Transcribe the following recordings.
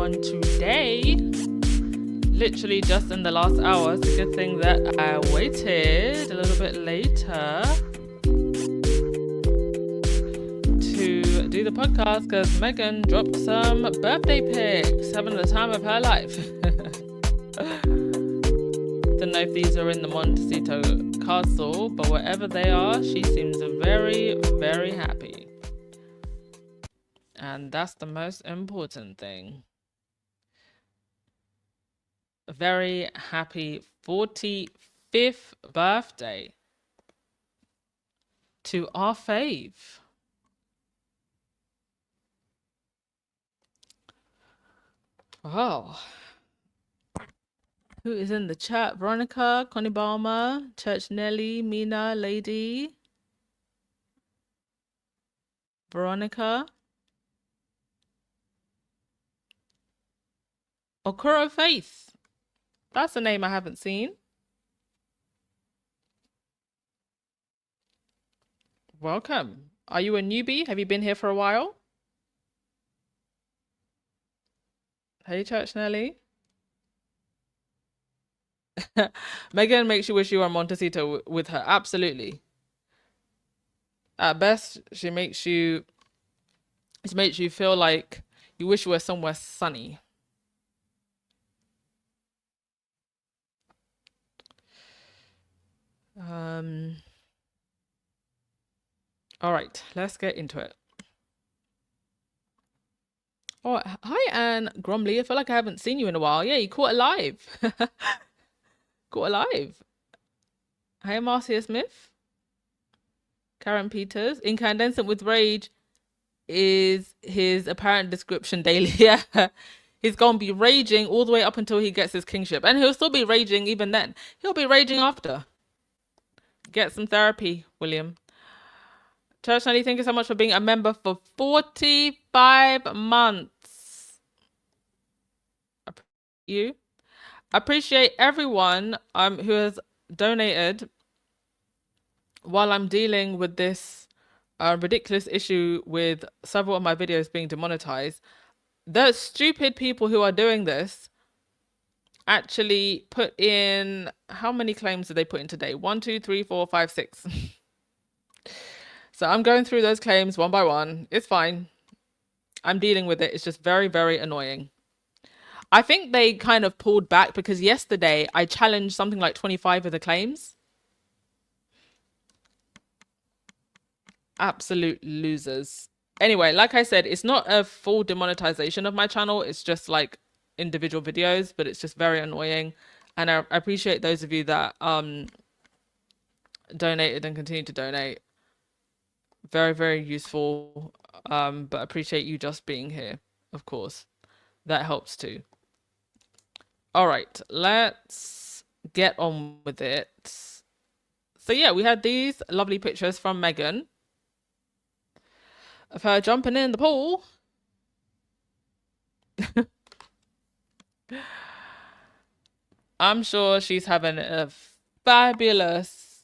on today. Literally just in the last hour. It's a good thing that I waited a little bit later to do the podcast because Megan dropped some birthday pics, having the time of her life. Don't know if these are in the Montecito castle, but wherever they are, she seems very, very happy. And that's the most important thing. A very happy 45th birthday to our fave. Oh. Who is in the chat? Veronica, Connie Balmer, Church Nelly, Mina, Lady. Veronica. Okuro Faith. That's a name I haven't seen. Welcome. Are you a newbie? Have you been here for a while? Hey, Church Nelly. Megan makes you wish you were Montecito with her. Absolutely. At best, she makes you feel like you wish you were somewhere sunny. All right, let's get into it. Oh, hi, Anne Gromley. I feel like I haven't seen you in a while. Yeah, you caught alive. Caught alive. Hi, Marcia Smith. Karen Peters. Incandescent with rage is his apparent description daily. Yeah. He's going to be raging all the way up until he gets his kingship. And he'll still be raging even then. He'll be raging after. Get some therapy, William. Church Nelly, thank you so much for being a member for 45 months. You. Appreciate everyone who has donated while I'm dealing with this ridiculous issue with several of my videos being demonetized. The stupid people who are doing this actually put in, how many claims did they put in today? 1, 2, 3, 4, 5, 6. So I'm going through those claims one by one. It's fine. I'm dealing with it. It's just very, very annoying. I think they kind of pulled back because yesterday I challenged something like 25 of the claims. Absolute losers. Anyway, like I said, it's not a full demonetization of my channel. It's just like individual videos, but it's just very annoying. And I appreciate those of you that donated and continue to donate. Very, very useful. But appreciate you just being here, of course. That helps too. All right, let's get on with it. So yeah, we had these lovely pictures from Meghan of her jumping in the pool. I'm sure she's having a fabulous.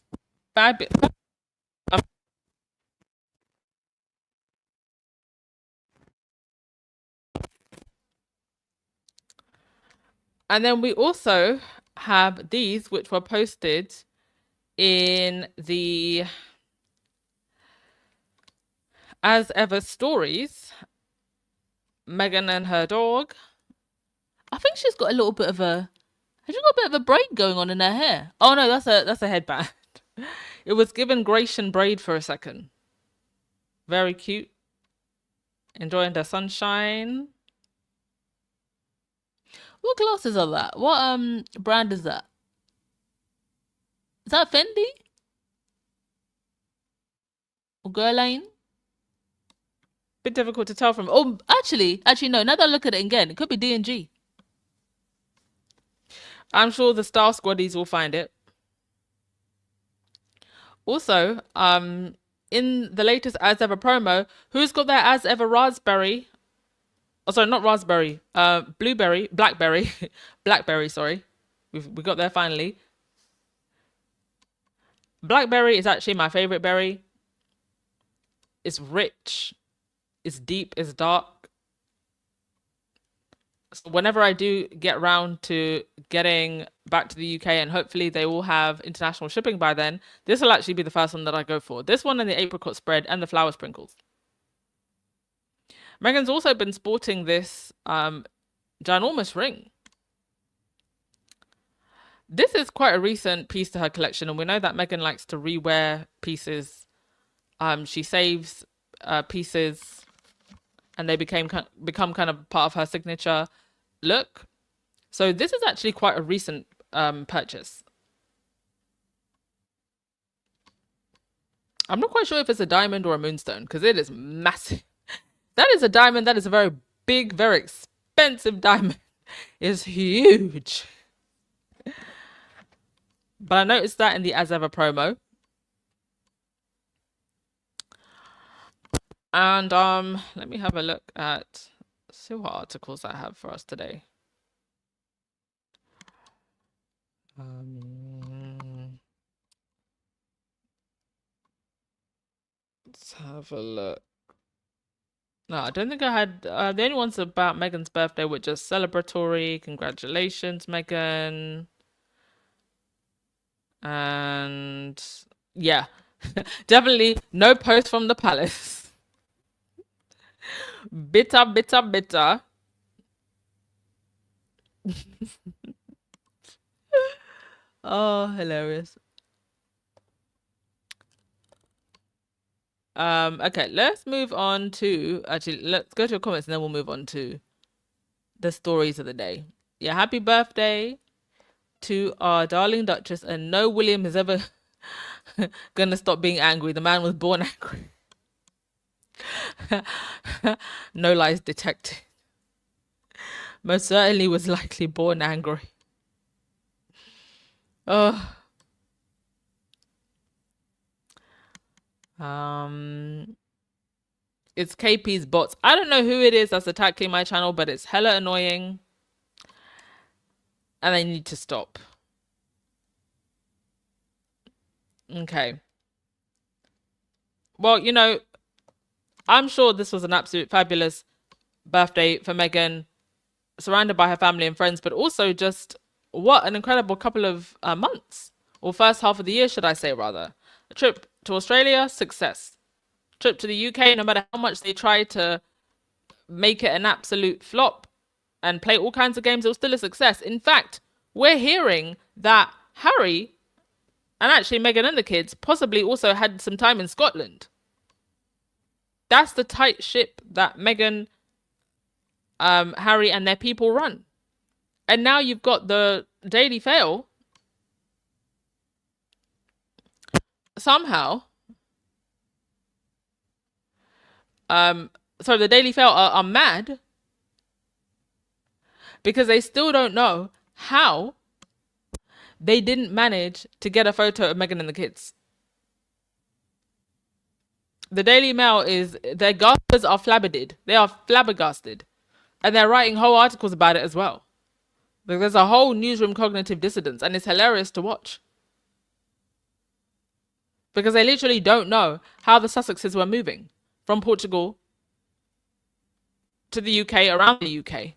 And then we also have these, which were posted in the As Ever stories. Meghan and her dog. I think she's got a little bit of a... Has she got a bit of a braid going on in her hair? Oh no, that's a headband. It was given Grecian braid for a second. Very cute. Enjoying the sunshine. What glasses are that? What brand is that? Is that Fendi? Or Guerlain? Bit difficult to tell from. Oh, actually, no. Now that I look at it again, it could be D&G. I'm sure the Star Squaddies will find it. Also, in the latest As Ever promo, who's got their As Ever raspberry? Oh, sorry, not raspberry. Blackberry. Blackberry, sorry. We got there finally. Blackberry is actually my favorite berry. It's rich. It's deep. It's dark. So whenever I do get round to getting back to the UK, and hopefully they will have international shipping by then, this will actually be the first one that I go for. This one and the apricot spread and the flower sprinkles. Meghan's also been sporting this ginormous ring. This is quite a recent piece to her collection, and we know that Meghan likes to rewear pieces. She saves pieces, and they become kind of part of her signature look. So this is actually quite a recent purchase. I'm not quite sure if it's a diamond or a moonstone because it is massive. That is a diamond. That is a very big, very expensive diamond. It's huge. But I noticed that in the As Ever promo. And let me have a look at, see what articles I have for us today. Let's have a look. No, I don't think I had, the only ones about Meghan's birthday were just celebratory. Congratulations, Meghan. And yeah, definitely no post from the palace. Bitter, bitter, bitter. Oh, hilarious. Okay, let's move on to, actually, let's go to your comments and then we'll move on to the stories of the day. Yeah, happy birthday to our darling Duchess, and no William is ever gonna stop being angry. The man was born angry. No lies detected. Most certainly was likely born angry. Oh. It's KP's bots. I don't know who it is that's attacking my channel, but it's hella annoying. And I need to stop. Okay. Well, you know, I'm sure this was an absolute fabulous birthday for Meghan, surrounded by her family and friends, but also just what an incredible couple of months, or first half of the year, should I say, rather. A trip to Australia, success. Trip to the UK, no matter how much they tried to make it an absolute flop and play all kinds of games, it was still a success. In fact, we're hearing that Harry, and actually Meghan and the kids, possibly also had some time in Scotland. That's the tight ship that Meghan, Harry and their people run. And now you've got the Daily Fail somehow. So the Daily Fail are mad because they still don't know how they didn't manage to get a photo of Meghan and the kids. The Daily Mail is, their gaspers are flabbergasted. They are flabbergasted. And they're writing whole articles about it as well. There's a whole newsroom cognitive dissonance, and it's hilarious to watch. Because they literally don't know how the Sussexes were moving from Portugal to the UK, around the UK.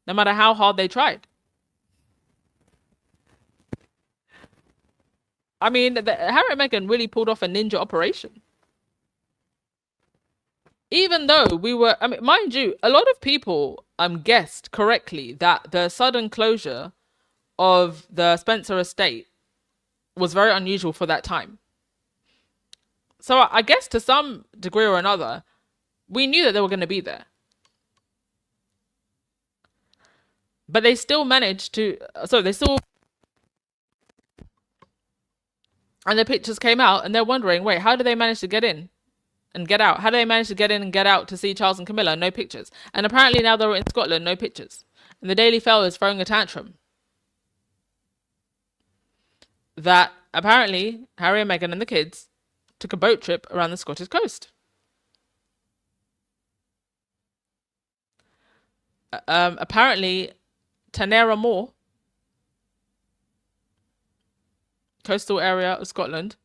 No matter how hard they tried. I mean, Harry and Meghan really pulled off a ninja operation. Even though we were, I mean, mind you, a lot of people guessed correctly that the sudden closure of the Spencer estate was very unusual for that time. So I guess to some degree or another, we knew that they were going to be there. But they still managed to, so they still, and the pictures came out and they're wondering, wait, how did they manage to get in and get out? How did they manage to get in and get out to see Charles and Camilla? No pictures. And apparently now they're in Scotland, no pictures. And the Daily Mail is throwing a tantrum that apparently Harry and Meghan and the kids took a boat trip around the Scottish coast. Apparently Tanera Moor, coastal area of Scotland,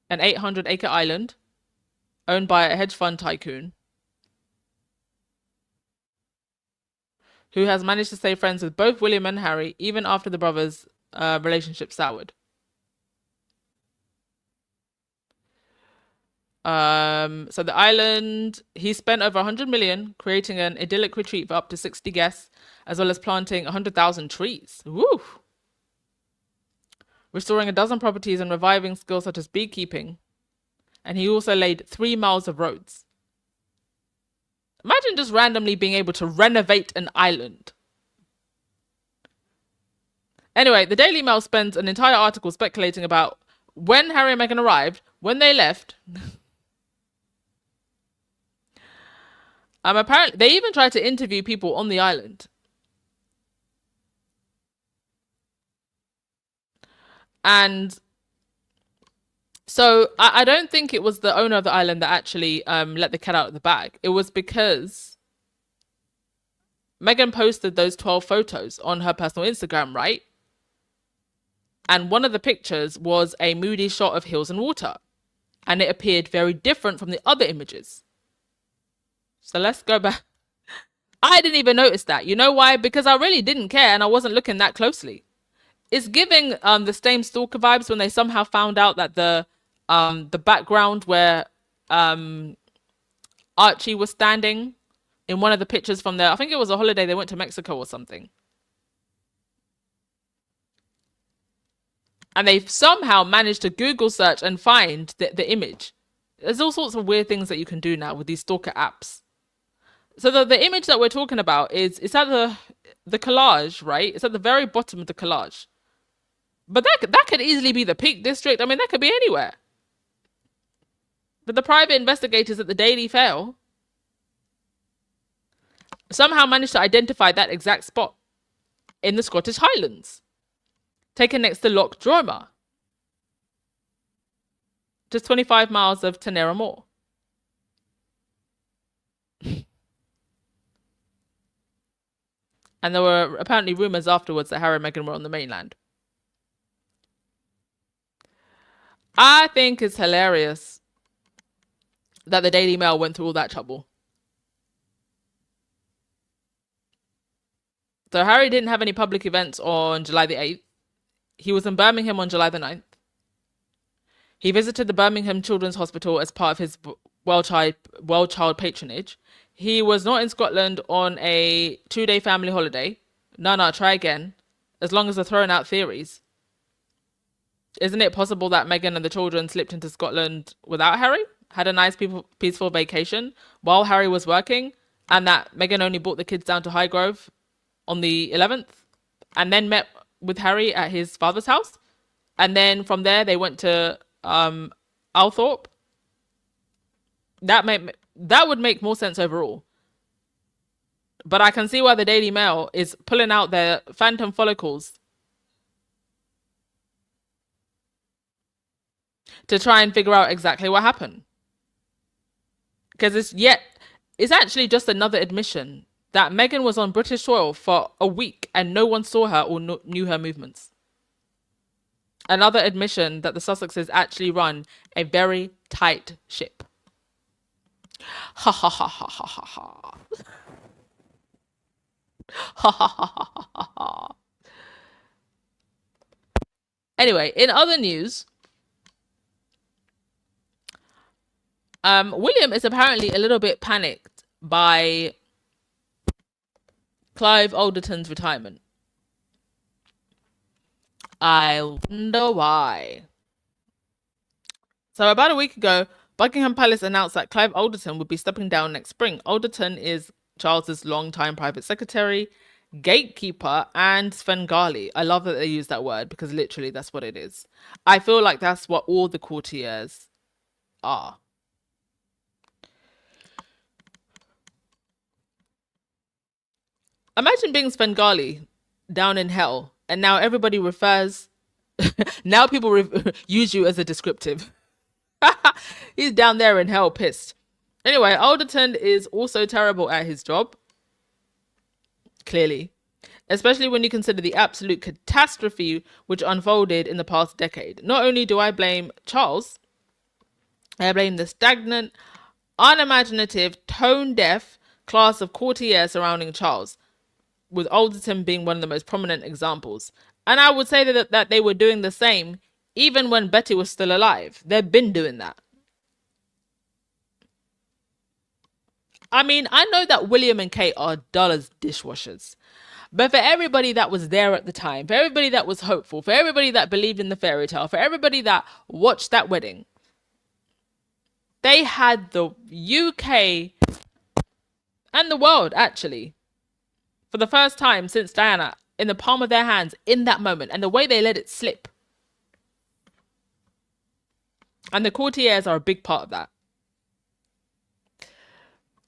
an 800-acre island owned by a hedge fund tycoon, who has managed to stay friends with both William and Harry even after the brothers' relationship soured. So the island, he spent over 100 million creating an idyllic retreat for up to 60 guests, as well as planting 100,000 trees. Woo! Restoring a dozen properties and reviving skills such as beekeeping. And he also laid 3 miles of roads. Imagine just randomly being able to renovate an island. Anyway, the Daily Mail spends an entire article speculating about when Harry and Meghan arrived, when they left. Apparently, they even tried to interview people on the island. And so I don't think it was the owner of the island that actually let the cat out of the bag. It was because Meghan posted those 12 photos on her personal Instagram, right? And one of the pictures was a moody shot of hills and water. And it appeared very different from the other images. So let's go back. I didn't even notice that. You know why? Because I really didn't care and I wasn't looking that closely. It's giving the same stalker vibes when they somehow found out that the background where Archie was standing in one of the pictures from there, I think it was a holiday, they went to Mexico or something. And they've somehow managed to Google search and find the image. There's all sorts of weird things that you can do now with these stalker apps. So the image that we're talking about it's at the collage, right? It's at the very bottom of the collage. But that could easily be the Peak District. I mean, that could be anywhere. But the private investigators at the Daily Mail somehow managed to identify that exact spot in the Scottish Highlands, taken next to Loch Dromer, just 25 miles of Tenera Moor. And there were apparently rumours afterwards that Harry and Meghan were on the mainland. I think it's hilarious that the Daily Mail went through all that trouble. So Harry didn't have any public events on July the 8th. He was in Birmingham on July the 9th. He visited the Birmingham Children's Hospital as part of his Well Child patronage. He was not in Scotland on a 2-day family holiday. No, try again. As long as they're throwing out theories. Isn't it possible that Meghan and the children slipped into Scotland without Harry? Had a nice, peaceful vacation while Harry was working? And that Meghan only brought the kids down to Highgrove on the 11th? And then met with Harry at his father's house? And then from there, they went to Althorpe? That would make more sense overall. But I can see why the Daily Mail is pulling out their phantom follicles to try and figure out exactly what happened. Because it's actually just another admission that Meghan was on British soil for a week and no one saw her or knew her movements. Another admission that the Sussexes actually run a very tight ship. Ha ha ha ha ha ha ha. Ha ha ha ha ha ha. Anyway, in other news, William is apparently a little bit panicked by Clive Alderton's retirement. I wonder why. So about a week ago, Buckingham Palace announced that Clive Alderton would be stepping down next spring. Alderton is Charles's longtime private secretary, gatekeeper, and Svengali. I love that they use that word because literally that's what it is. I feel like that's what all the courtiers are. Imagine being Svengali down in hell, and now everybody refers. Now people use you as a descriptive. He's down there in hell, pissed. Anyway, Alderton is also terrible at his job. Clearly. Especially when you consider the absolute catastrophe which unfolded in the past decade. Not only do I blame Charles, I blame the stagnant, unimaginative, tone-deaf class of courtiers surrounding Charles. with Alderton being one of the most prominent examples. And I would say that they were doing the same even when Betty was still alive. They've been doing that. I mean, I know that William and Kate are dull as dishwashers. But for everybody that was there at the time, for everybody that was hopeful, for everybody that believed in the fairy tale, for everybody that watched that wedding, they had the UK and the world, actually, for the first time since Diana, in the palm of their hands in that moment. And the way they let it slip. And the courtiers are a big part of that.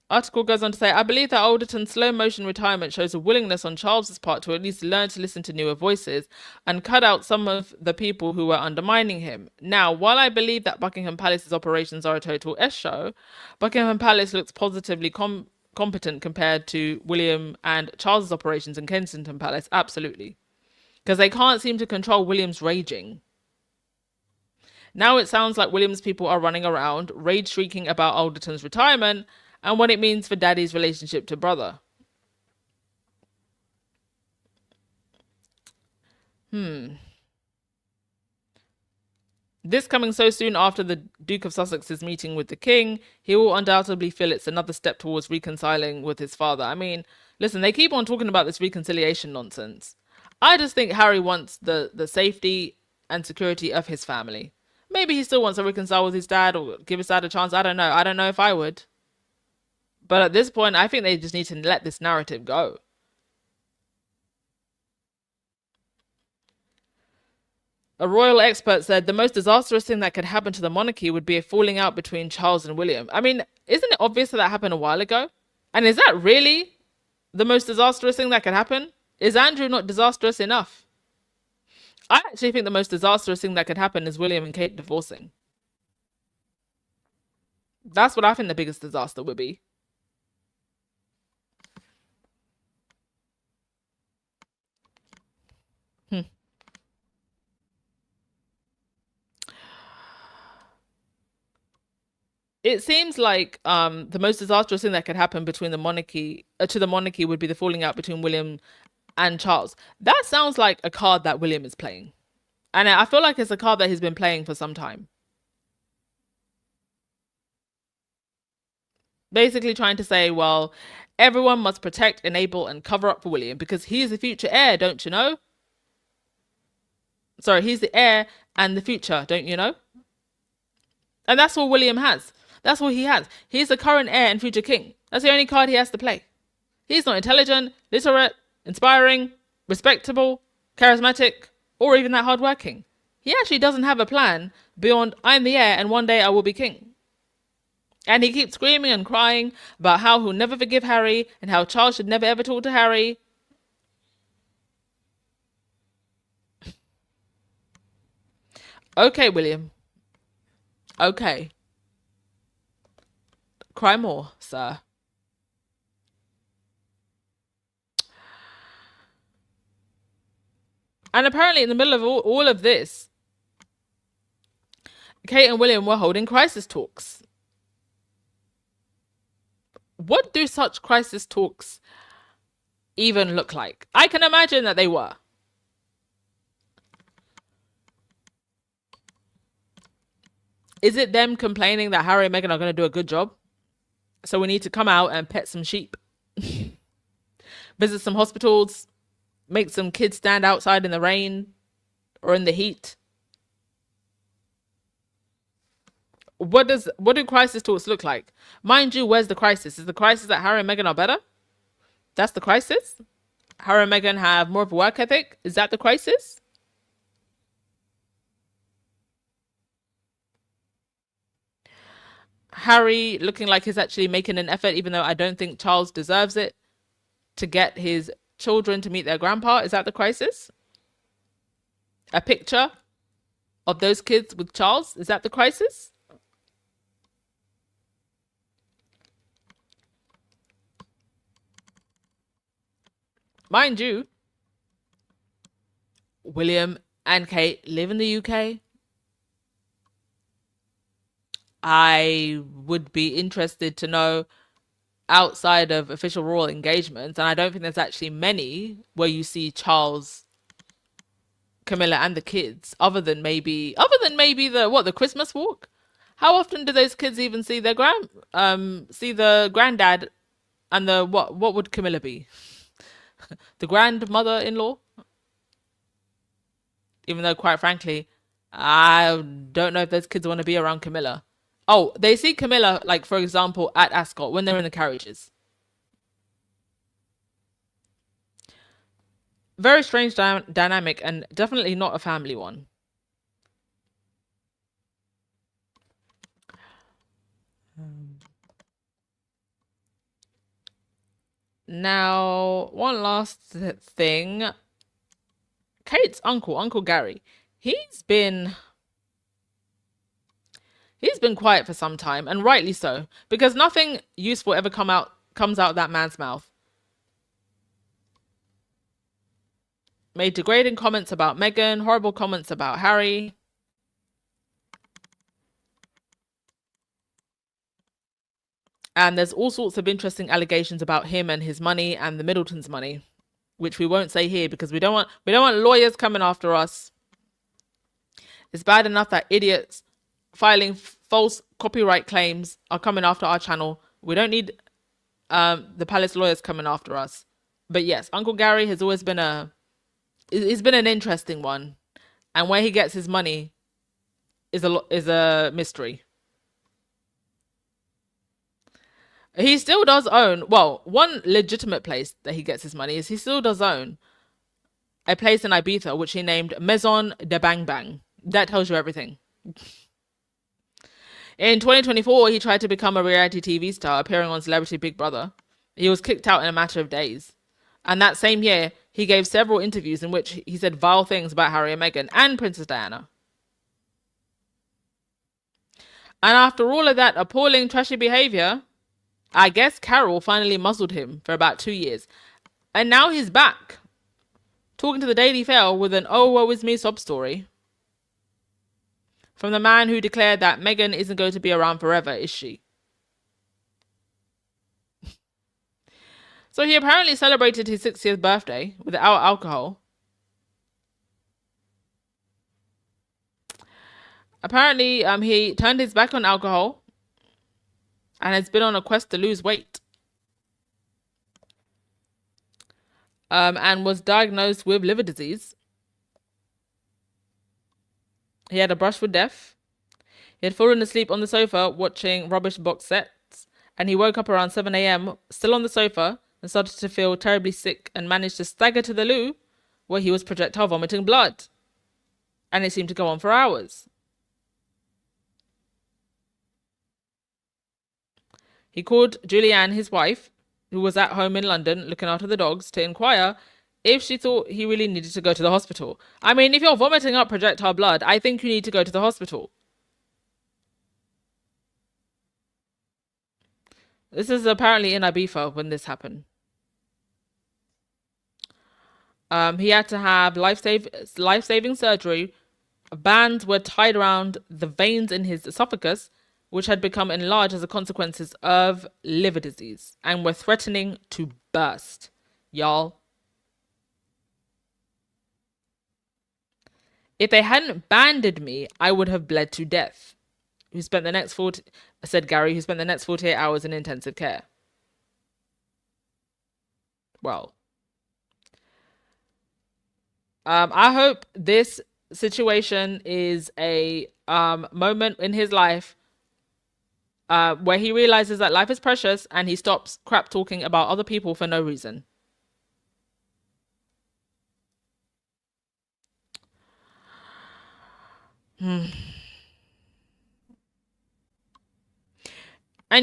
Article goes on to say, I believe that Alderton's slow motion retirement shows a willingness on Charles's part to at least learn to listen to newer voices and cut out some of the people who were undermining him. Now, while I believe that Buckingham Palace's operations are a total S show, Buckingham Palace looks positively competent compared to William and Charles's operations in Kensington Palace. Absolutely. Because they can't seem to control William's raging. Now it sounds like William's people are running around, rage shrieking about Alderton's retirement and what it means for Daddy's relationship to brother. This coming so soon after the Duke of Sussex's meeting with the king, he will undoubtedly feel it's another step towards reconciling with his father. I mean, listen, they keep on talking about this reconciliation nonsense. I just think Harry wants the safety and security of his family. Maybe he still wants to reconcile with his dad or give his dad a chance. I don't know. I don't know if I would. But at this point, I think they just need to let this narrative go. A royal expert said the most disastrous thing that could happen to the monarchy would be a falling out between Charles and William. I mean, isn't it obvious that happened a while ago? And is that really the most disastrous thing that could happen? Is Andrew not disastrous enough? I actually think the most disastrous thing that could happen is William and Kate divorcing. That's what I think the biggest disaster would be. It seems like the most disastrous thing that could happen between the monarchy to the monarchy would be the falling out between William and Charles. That sounds like a card that William is playing. And I feel like it's a card that he's been playing for some time. Basically trying to say, well, everyone must protect, enable, and cover up for William because he is the future heir, don't you know? Sorry, he's the heir and the future, don't you know? And that's all William has. That's all he has. He's the current heir and future king. That's the only card he has to play. He's not intelligent, literate, inspiring, respectable, charismatic, or even that hardworking. He actually doesn't have a plan beyond I'm the heir and one day I will be king. And he keeps screaming and crying about how he'll never forgive Harry and how Charles should never ever talk to Harry. Okay, William. Okay. Cry more, sir. And apparently in the middle of all of this, Kate and William were holding crisis talks. What do such crisis talks even look like? I can imagine that they were. Is it them complaining that Harry and Meghan are going to do a good job? So we need to come out and pet some sheep. Visit some hospitals. Make some kids stand outside in the rain or in the heat. What do crisis talks look like? Mind you, where's the crisis? Is the crisis that Harry and Meghan are better? That's the crisis? Harry and Meghan have more of a work ethic? Is that the crisis? Harry looking like he's actually making an effort, even though I don't think Charles deserves it, to get his children to meet their grandpa. Is that the crisis? A picture of those kids with Charles. Is that the crisis? Mind you, William and Kate live in the UK. I would be interested to know outside of official royal engagements, and I don't think there's actually many where you see Charles, Camilla, and the kids, other than maybe the Christmas walk. How often do those kids even see their see the granddad and the what would Camilla be? The grandmother-in-law? Even though, quite frankly, I don't know if those kids want to be around Camilla. Oh, they see Camilla, like, for example, at Ascot when they're in the carriages. Very strange dynamic, and definitely not a family one. Now, one last thing. Kate's Uncle Gary, he's been quiet for some time, and rightly so, because nothing useful ever comes out that man's mouth. Made degrading comments about Meghan, horrible comments about Harry. And there's all sorts of interesting allegations about him and his money and the Middletons' money, which we won't say here because we don't want lawyers coming after us. It's bad enough that idiots filing false copyright claims are coming after our channel. We don't need the palace lawyers coming after us. But yes, Uncle Gary has always been he's been an interesting one, and where he gets his money is a mystery. He still does own, well, one legitimate place that he gets his money is he still does own a place in Ibiza, which he named Maison de Bang Bang. That tells you everything. In 2024, he tried to become a reality TV star, appearing on Celebrity Big Brother. He was kicked out in a matter of days. And that same year, he gave several interviews in which he said vile things about Harry and Meghan and Princess Diana. And after all of that appalling, trashy behavior, I guess Carol finally muzzled him for about 2 years. And now he's back, talking to the Daily Fail with an "oh, woe is me" sob story. From the man who declared that Meghan isn't going to be around forever, is she? So he apparently celebrated his 60th birthday without alcohol. Apparently, he turned his back on alcohol and has been on a quest to lose weight. And was diagnosed with liver disease. He had a brush with death. He had fallen asleep on the sofa watching rubbish box sets, and he woke up around 7 a.m. still on the sofa and started to feel terribly sick and managed to stagger to the loo, where he was projectile vomiting blood. And it seemed to go on for hours. He called Julianne, his wife, who was at home in London looking after the dogs, to inquire if she thought he really needed to go to the hospital. I mean, if you're vomiting up projectile blood, I think you need to go to the hospital. This is apparently in Ibiza when this happened. He had to have life-saving surgery. Bands were tied around the veins in his esophagus, which had become enlarged as a consequence of liver disease and were threatening to burst. Y'all. If they hadn't banded me, I would have bled to death. Said Gary, who spent the next 48 hours in intensive care. Well, I hope this situation is a moment in his life where he realizes that life is precious and he stops crap talking about other people for no reason. And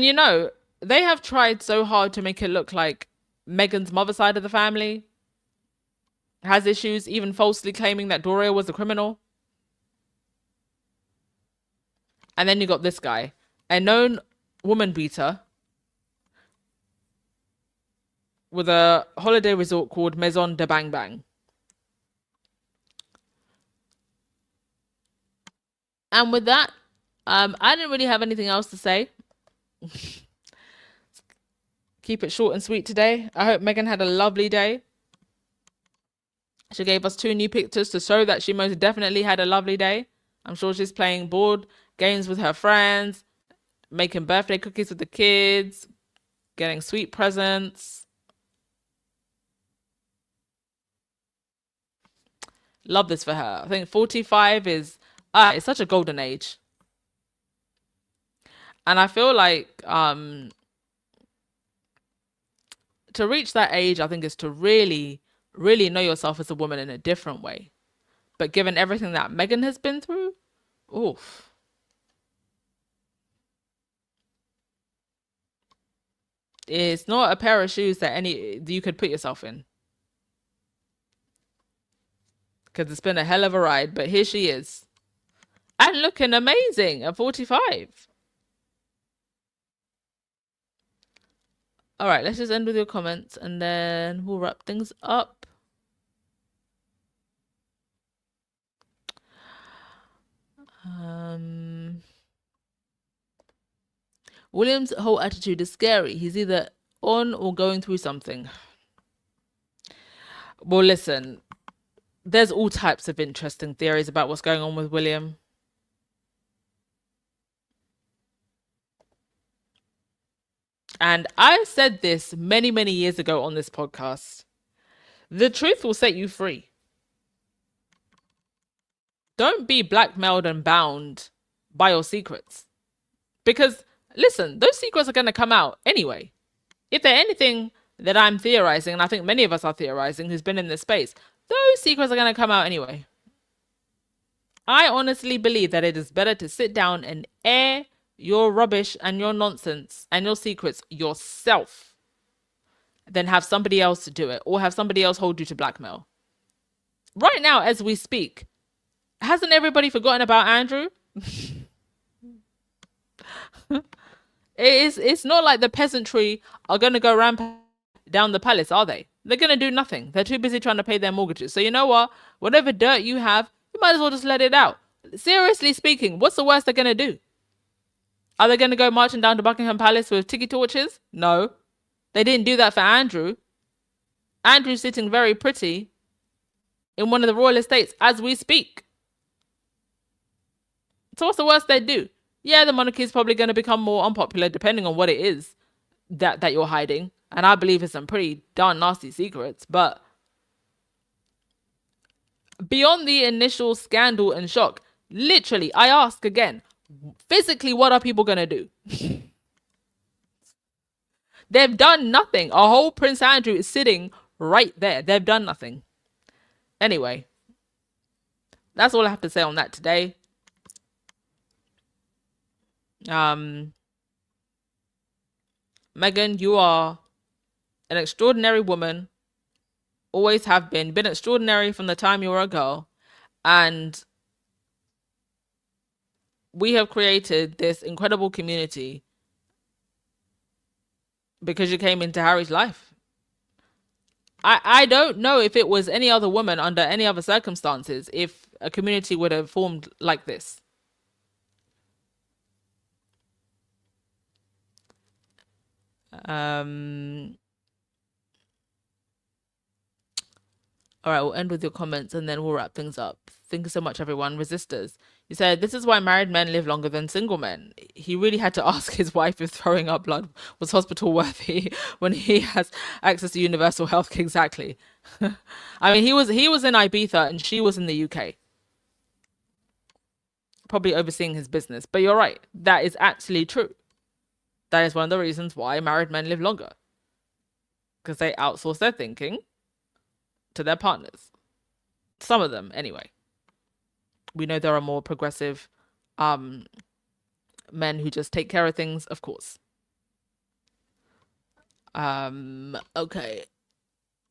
you know, they have tried so hard to make it look like Meghan's mother side of the family has issues, even falsely claiming that Doria was the criminal. And then you got this guy, a known woman beater with a holiday resort called Maison de Bang Bang. And with that, I didn't really have anything else to say. keep it short and sweet today. I hope Meghan had a lovely day. She gave us 2 new pictures to show that she most definitely had a lovely day. I'm sure she's playing board games with her friends, making birthday cookies with the kids, getting sweet presents. Love this for her. I think 45 is it's such a golden age. And I feel like to reach that age, I think, is to really, really know yourself as a woman in a different way. But given everything that Meghan has been through, oof. It's not a pair of shoes that you could put yourself in. Because it's been a hell of a ride, but here she is. And looking amazing at 45. All right, let's just end with your comments and then we'll wrap things up. William's whole attitude is scary. He's either on or going through something. Well, listen, there's all types of interesting theories about what's going on with William. And I said this many, many years ago on this podcast. The truth will set you free. Don't be blackmailed and bound by your secrets. Because, listen, those secrets are going to come out anyway. If they're anything that I'm theorizing, and I think many of us are theorizing who's been in this space, those secrets are going to come out anyway. I honestly believe that it is better to sit down and air your rubbish and your nonsense and your secrets yourself than have somebody else do it or have somebody else hold you to blackmail. Right now, as we speak, hasn't everybody forgotten about Andrew? It's not like the peasantry are going to go rampant down the palace, are they? They're going to do nothing. They're too busy trying to pay their mortgages. So you know what? Whatever dirt you have, you might as well just let it out. Seriously speaking, what's the worst they're going to do? Are they going to go marching down to Buckingham Palace with tiki torches? No. They didn't do that for Andrew. Andrew's sitting very pretty in one of the royal estates as we speak. So what's the worst they do? Yeah, the monarchy is probably going to become more unpopular depending on what it is that you're hiding. And I believe it's some pretty darn nasty secrets. But beyond the initial scandal and shock, literally, I ask again, physically, what are people going to do? They've done nothing. Our whole Prince Andrew is sitting right there. They've done nothing. Anyway, that's all I have to say on that today. Meghan, you are an extraordinary woman. Always have been extraordinary from the time you were a girl. And we have created this incredible community because you came into Harry's life. I don't know if it was any other woman under any other circumstances if a community would have formed like this. All right, we'll end with your comments and then we'll wrap things up. Thank you so much, everyone. Resistors. You said, this is why married men live longer than single men. He really had to ask his wife if throwing up blood was hospital worthy when he has access to universal health. Exactly. I mean, he was in Ibiza and she was in the UK. Probably overseeing his business. But you're right. That is actually true. That is one of the reasons why married men live longer. Because they outsource their thinking to their partners. Some of them, anyway. We know there are more progressive men who just take care of things, of course. Okay.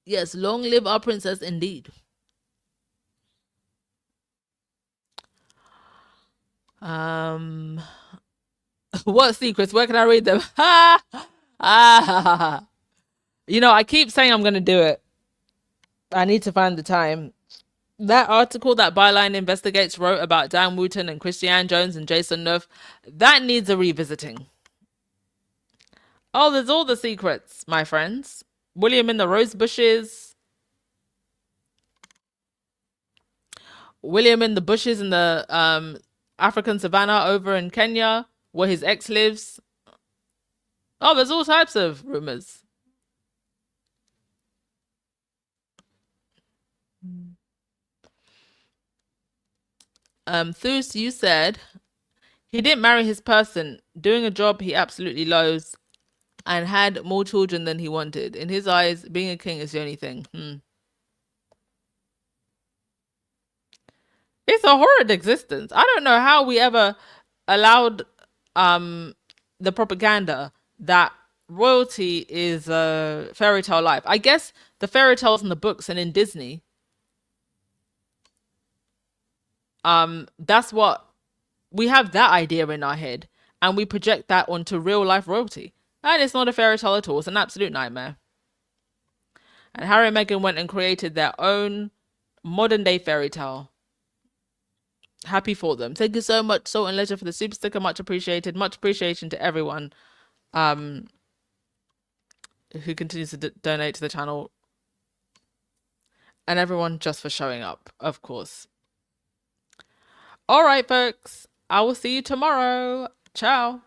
Yes, long live our princess indeed. What secrets? Where can I read them? You know, I keep saying I'm gonna do it. I need to find the time. That article that Byline Investigates wrote about Dan Wooten and Christiane Jones and Jason Neuf, that needs a revisiting. Oh, there's all the secrets, my friends. William in the rose bushes. William in the bushes in the African savannah over in Kenya, where his ex lives. Oh, there's all types of rumors. Thus, you said he didn't marry his person, doing a job he absolutely loathes, and had more children than he wanted. In his eyes, being a king is the only thing. It's a horrid existence. I don't know how we ever allowed the propaganda that royalty is a fairy tale life. I guess the fairy tales in the books and in Disney, that's what we have, that idea in our head, and we project that onto real life royalty. And it's not a fairy tale at all. It's an absolute nightmare. And Harry and Meghan went and created their own modern day fairy tale. Happy for them. Thank you so much, Salt and Leisure, for the super sticker. Much appreciated. Much appreciation to everyone who continues to donate to the channel, and everyone just for showing up, of course. All right, folks. I will see you tomorrow. Ciao.